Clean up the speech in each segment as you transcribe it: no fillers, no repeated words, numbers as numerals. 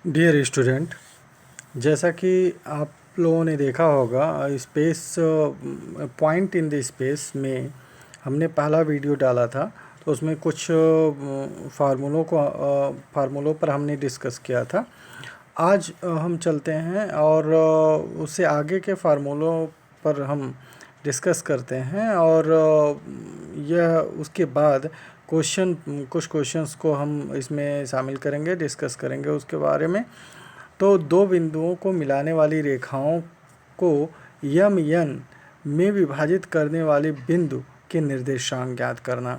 Dear student, जैसा कि आप लोगों ने देखा होगा space point in the space में हमने पहला वीडियो डाला था। तो उसमें कुछ फार्मूलों पर हमने डिस्कस किया था। आज हम चलते हैं और उससे आगे के फार्मूलों पर हम डिस्कस करते हैं और यह उसके बाद कुछ क्वेश्चंस को हम इसमें शामिल करेंगे, डिस्कस करेंगे उसके बारे में। तो दो बिंदुओं को मिलाने वाली रेखाओं को यम यन में विभाजित करने वाले बिंदु के निर्देशांक ज्ञात करना।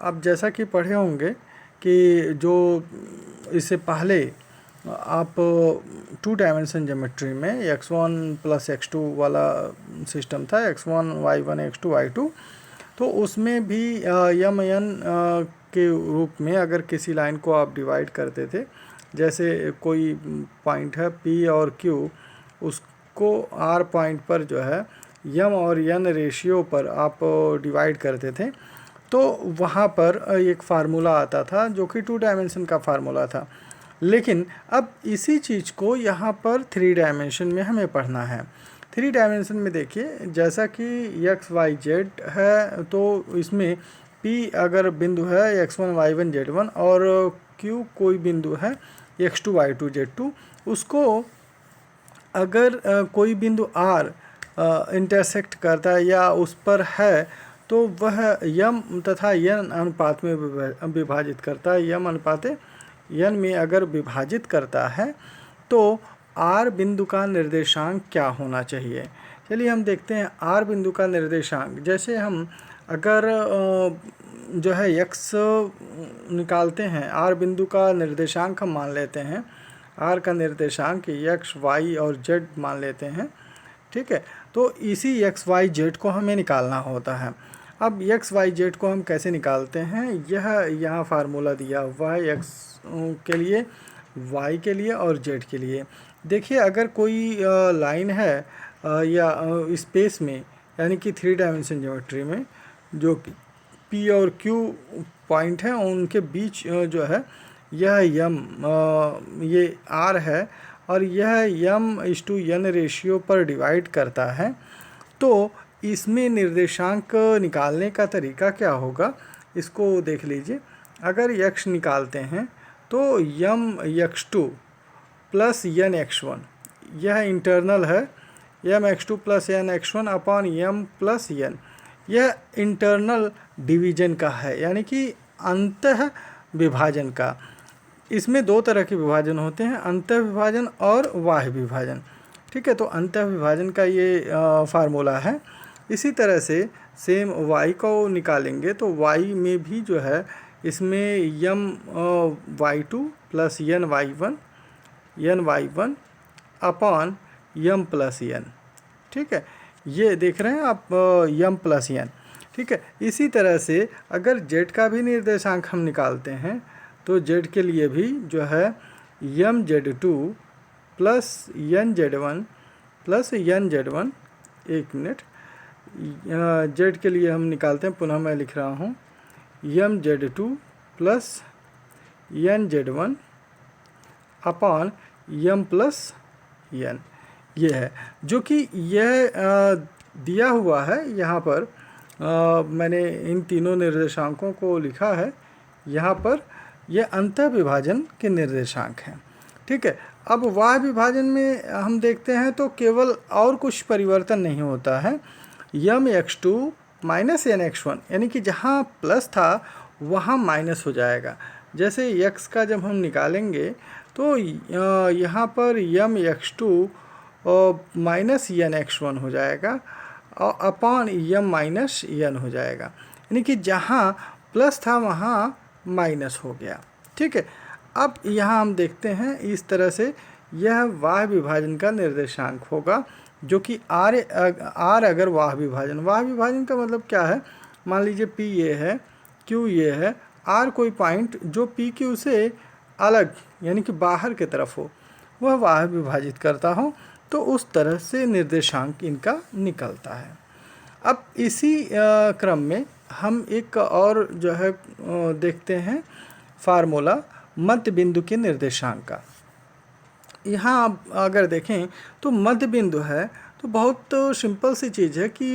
अब जैसा कि पढ़े होंगे कि जो इससे पहले आप 2 डायमेंशन ज्योमेट्री में x1 + x2 वाला सिस्टम था, x1 y1 x2 y2। तो उसमें भी यम एन के रूप में अगर किसी लाइन को आप डिवाइड करते थे, जैसे कोई पॉइंट है P और Q, उसको R पॉइंट पर जो है यम और एन रेशियो पर आप डिवाइड करते थे, तो वहाँ पर एक फार्मूला आता था जो कि 2 डायमेंशन का फार्मूला था। लेकिन अब इसी चीज़ को यहाँ पर 3 डायमेंशन में हमें पढ़ना है। 3 डायमेंशन में देखिए, जैसा कि x y z है, तो इसमें P अगर बिंदु है x1 y1 z1 और Q कोई बिंदु है x2 y2 z2, उसको अगर कोई बिंदु R इंटरसेक्ट करता है या उस पर है, तो वह यम तथा यन अनुपात में विभाजित करता है। यम अनुपात यन में अगर विभाजित करता है तो R बिंदु का निर्देशांक क्या होना चाहिए। चलिए हम देखते हैं R बिंदु का निर्देशांक। जैसे हम अगर जो है x निकालते हैं, R बिंदु का निर्देशांक हम मान लेते हैं, R का निर्देशांक x y और z मान लेते हैं, ठीक है। तो इसी x y z को हमें निकालना होता है। अब x y z को हम कैसे निकालते हैं, यह यहाँ फार्मूला दिया हुआ है x के लिए, y के लिए और z के लिए। देखिए, अगर कोई लाइन है या स्पेस में, यानी कि 3 डायमेंशन ज्योमेट्री में, जो कि P और Q पॉइंट हैं, उनके बीच जो है यह यम ये R है और यह यम/n रेशियो पर डिवाइड करता है, तो इसमें निर्देशांक निकालने का तरीका क्या होगा, इसको देख लीजिए। अगर x निकालते हैं तो यम x2 + n x1, यह इंटरनल है, यम x2 + n x1 अपॉन यम + n, यह इंटरनल डिवीजन का है, यानी कि अंतः विभाजन का। इसमें 2 तरह के विभाजन होते हैं, अंतः विभाजन और बाह्य विभाजन, ठीक है। तो अंतः विभाजन का ये फार्मूला है। इसी तरह से सेम y को निकालेंगे तो y में भी जो है, इसमें यम y2 + n y1 अपॉन यम + n, ठीक है। ये देख रहे हैं आप, यम + n, ठीक है। इसी तरह से अगर z का भी निर्देशांक हम निकालते हैं तो z के लिए भी जो है यम z2 + n z1 + n z1, एक मिनट, z के लिए हम निकालते हैं, पुनः मैं लिख रहा हूँ, यम z2 + n z1 अपॉन यम + n, ये है जो कि यह दिया हुआ है यहाँ पर। मैंने इन तीनों निर्देशांकों को लिखा है यहाँ पर, यह अंतः विभाजन के निर्देशांक हैं, ठीक है। अब बाह्य विभाजन में हम देखते हैं तो केवल और कुछ परिवर्तन नहीं होता है, यम x2 - n x1, यानी कि जहाँ प्लस था वहाँ माइनस हो जाएगा। जैसे x का जब हम निकालेंगे तो यहाँ पर यम x2 - n x1 हो जाएगा और अपॉन यम - n हो जाएगा, यानी कि जहाँ प्लस था वहाँ माइनस हो गया, ठीक है। अब यहाँ हम देखते हैं इस तरह से यह बाह्य विभाजन का निर्देशांक होगा, जो कि R अगर बाह्य विभाजन का मतलब क्या है, मान लीजिए P ये है, Q ये है, R कोई पॉइंट जो PQ से अलग यानी कि बाहर की तरफ हो, वह बाह्य विभाजित करता हो, तो उस तरह से निर्देशांक इनका निकलता है। अब इसी क्रम में हम एक और जो है देखते हैं फार्मूला मध्य बिंदु के निर्देशांक का। यहाँ आप अगर देखें तो मध्य बिंदु है, तो बहुत सिंपल सी चीज़ है कि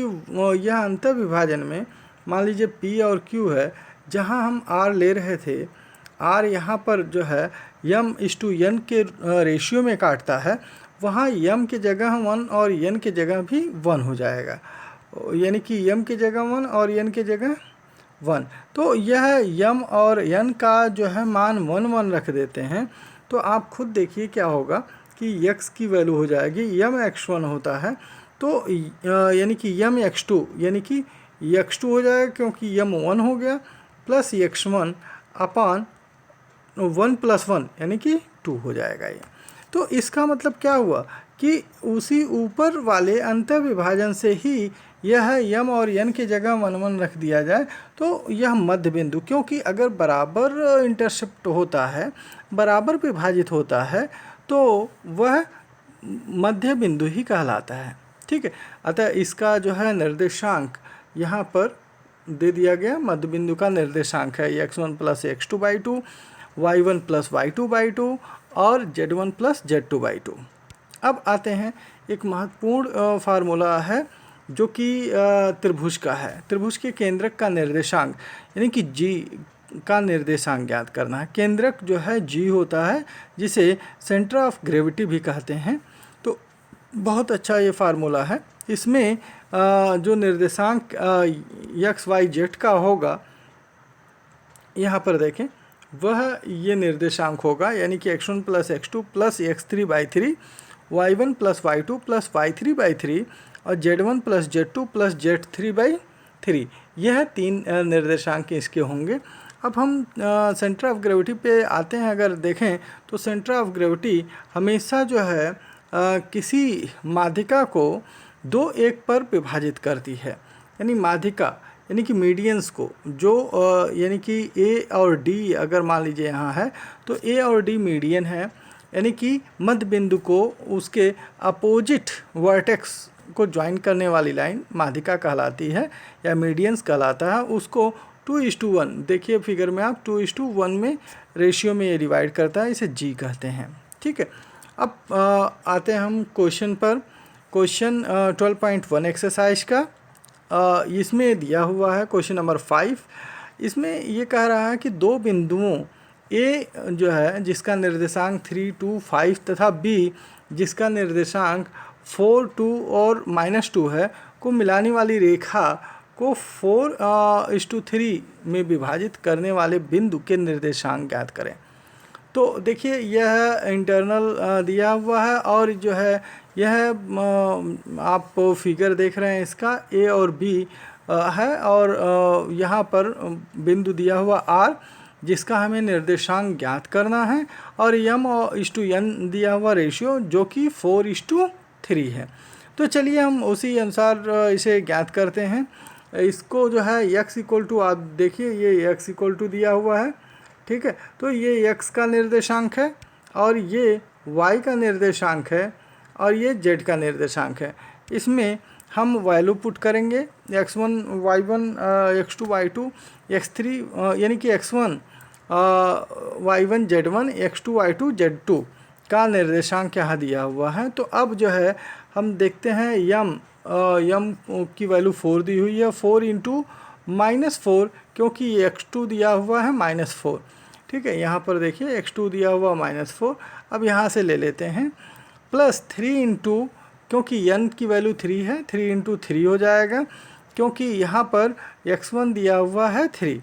यह अंतर विभाजन में मान लीजिए P और Q है, जहाँ हम R ले रहे थे, R यहाँ पर जो है m/n के रेशियो में काटता है, वहाँ m की जगह 1 और n की जगह भी 1 हो जाएगा, यानी कि m की जगह 1 और n की जगह 1। तो यह m और n का जो है मान 1 1 रख देते हैं, तो आप खुद देखिए क्या होगा कि x की वैल्यू हो जाएगी m(x1) होता है, तो यानी कि m(x2) यानी कि x2 हो जाएगा, क्योंकि m 1 हो गया, प्लस x1 अपान 1 + 1 यानी कि 2 हो जाएगा ये। तो इसका मतलब क्या हुआ कि उसी ऊपर वाले अंतर विभाजन से ही यह m और n की जगह 1 1 रख दिया जाए, तो यह मध्य बिंदु, क्योंकि अगर बराबर इंटरसेप्ट होता है, बराबर विभाजित होता है, तो वह मध्य बिंदु ही कहलाता है। ठीक है, अतः इसका जो है निर्देशांक यहाँ पर दे दिया गया। मध्य बिंदु का निर्देशांक है x1 + x2/2, y1 + y2/2 और z1 + z2/2। अब आते हैं एक महत्वपूर्ण फार्मूला है जो कि त्रिभुज का है। त्रिभुज के केंद्रक का निर्देशांक यानी कि g का निर्देशांक ज्ञात करना है। केंद्रक जो है g होता है, जिसे सेंटर ऑफ ग्रेविटी भी कहते हैं। तो बहुत अच्छा ये फार्मूला है। इसमें जो निर्देशांक x y z का होगा, यहाँ पर देखें, वह ये निर्देशांक होगा, यानी कि x1 + x2 + x3/3, y1 + y2 + y3/3 और z1 + z2 + z3/3। यह 3 निर्देशांक इसके होंगे। अब हम सेंटर ऑफ ग्रेविटी पे आते हैं। अगर देखें तो सेंटर ऑफ ग्रेविटी हमेशा जो है किसी माध्यिका को 2 1 पर विभाजित करती है, यानी माध्यिका यानी कि मीडियंस को, जो यानी कि ए और डी अगर मान लीजिए यहाँ है, तो ए और डी मीडियन है, यानी कि मध्य बिंदु को उसके अपोजिट वर्टेक्स को ज्वाइन करने वाली लाइन माध्यिका कहलाती है या मीडियंस कहलाता है। उसको 2:1, देखिए फिगर में आप 2:1 में रेशियो में ये डिवाइड करता है, इसे जी कहते हैं। ठीक है, अब आते हैं हम क्वेश्चन पर। क्वेश्चन 12.1 एक्सरसाइज का इसमें दिया हुआ है क्वेश्चन नंबर 5। इसमें ये कह रहा है कि दो बिंदुओं ए जो है जिसका निर्देशांक 3 2 5 तथा बी जिसका निर्देशांक 4 2 और -2 है को मिलाने वाली रेखा को 4:3 में विभाजित करने वाले बिंदु के निर्देशांक ज्ञात करें। तो देखिए यह इंटरनल दिया हुआ है, और जो है यह आप फिगर देख रहे हैं, इसका ए और बी है, और यहाँ पर बिंदु दिया हुआ आर जिसका हमें निर्देशांक ज्ञात करना है, और m/n दिया हुआ रेशियो जो कि 4:3 है। तो चलिए हम उसी अनुसार इसे ज्ञात करते हैं। इसको जो है x आप देखिए, ये x दिया हुआ है। ठीक है, तो ये x का निर्देशांक है, और ये y का निर्देशांक है, और ये z का निर्देशांक है। इसमें हम वैल्यू पुट करेंगे, x1 y1 x2 y2 x3 यानी कि x1 y1 z1 x2 y2 z2 का निर्देशांक यहाँ दिया हुआ है। तो अब जो है हम देखते हैं m की वैल्यू 4 दी हुई है, 4 × -4, क्योंकि x2 दिया हुआ है -4। ठीक है, यहाँ पर देखिए x2 दिया हुआ -4। अब यहाँ से ले लेते हैं +3 × क्योंकि n की वैल्यू 3 है, 3 × 3 हो जाएगा, क्योंकि यहाँ पर x1 दिया हुआ है 3।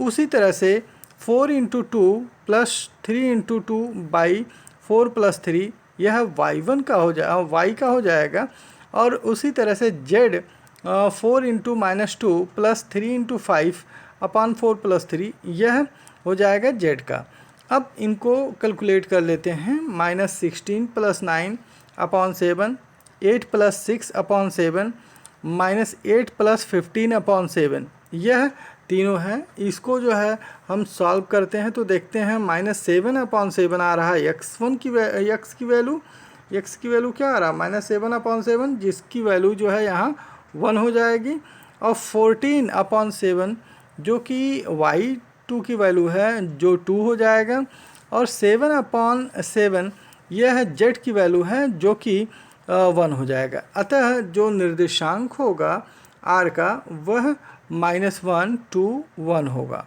उसी तरह से 4 × 2 + 3 × 2/4 + 3 यह y1 का हो जाएगा, y का हो जाएगा। और उसी तरह से z 4 × -2 + 3 × 5/4 + 3 यह हो जाएगा z का। अब इनको कैलकुलेट कर लेते हैं। -16 + 9/7, 8 + 6/7, -8 + 15/7, यह तीनों हैं। इसको जो है हम सॉल्व करते हैं तो देखते हैं -7/7 आ रहा है x1 की x की वैल्यू क्या आ रहा है, -7/7, जिसकी वैल्यू जो है यहाँ 1 हो जाएगी, और 14/7 जो कि y2 की वैल्यू है जो 2 हो जाएगा, और 7/7 यह है जेड की वैल्यू है जो कि 1 हो जाएगा। अतः जो निर्देशांक होगा आर का वह -1 to 1 होगा।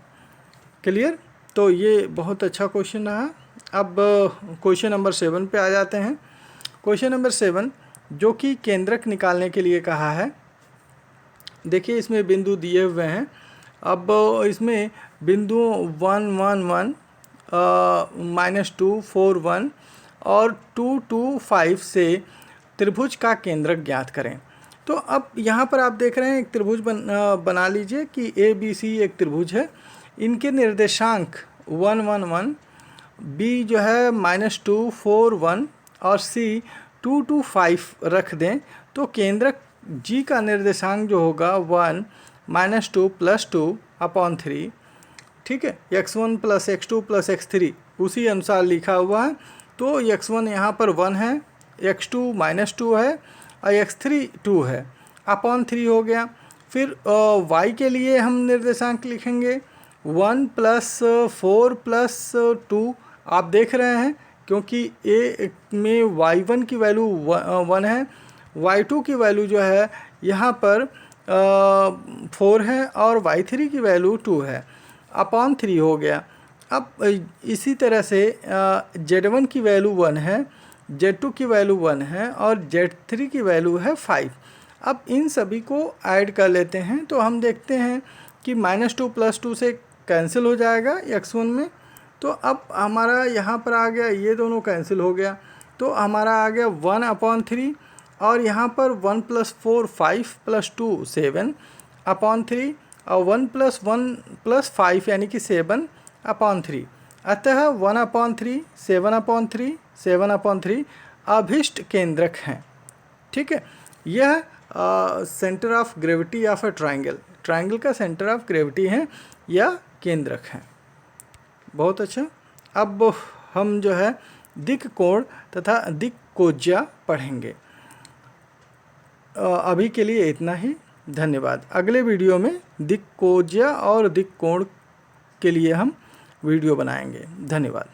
क्लियर? तो ये बहुत अच्छा क्वेश्चन रहा। अब क्वेश्चन नंबर 7 पे आ जाते हैं। क्वेश्चन नंबर 7 जो कि केंद्रक निकालने के लिए कहा है। देखिए इसमें बिंदु दिए हुए हैं। अब इसमें बिंदु 1 1 1 -2 4 1 और 2 2 5 से त्रिभुज का केंद्रक ज्ञात करें। तो अब यहाँ पर आप देख रहे हैं एक त्रिभुज बना लीजिए कि ABC एक त्रिभुज है। इनके निर्देशांक 1 1 1, B जो है -2 4 1 और C 2 2 5 रख दें तो केंद्रक G का निर्देशांक जो होगा 1 -2 + 2 अपॉन 3, ठीक है, x1 + x2 + x3 उसी अनुसार लिखा हुआ है। तो x1 यहाँ पर 1 है, x2 -2 है और x3 2 है, अपॉन 3 हो गया। फिर y के लिए हम निर्देशांक लिखेंगे 1 + 4 + 2। आप देख रहे हैं क्योंकि a में y1 की वैल्यू 1 है, y2 की वैल्यू जो है यहाँ पर 4 है और y3 की वैल्यू 2 है, अपॉन 3 हो गया। अब इसी तरह से z1 की वैल्यू 1 है, z2 की वैल्यू 1 है और z3 की वैल्यू है 5। अब इन सभी को ऐड कर लेते हैं तो हम देखते हैं कि -2 + 2 से कैंसिल हो जाएगा x1 में। तो अब हमारा यहाँ पर आ गया, ये दोनों कैंसिल हो गया, तो हमारा आ गया 1/3 और यहाँ पर 1 + 4 5 + 2 7 अपॉन 3 और 1 + 1 + 5 यानी कि 7/3। अतः 1/3 7/3 7/3 अभिष्ट केंद्रक हैं। ठीक है, यह centre of gravity of A triangle का सेंटर ऑफ ग्रेविटी है या केंद्रक है। बहुत अच्छा। अब हम जो है दिक् कोण तथा दिक् कोज्या पढ़ेंगे। अभी के लिए इतना ही, धन्यवाद। अगले वीडियो में दिक् कोज्या और दिक् कोण के लिए हम वीडियो बनाएंगे। धन्यवाद।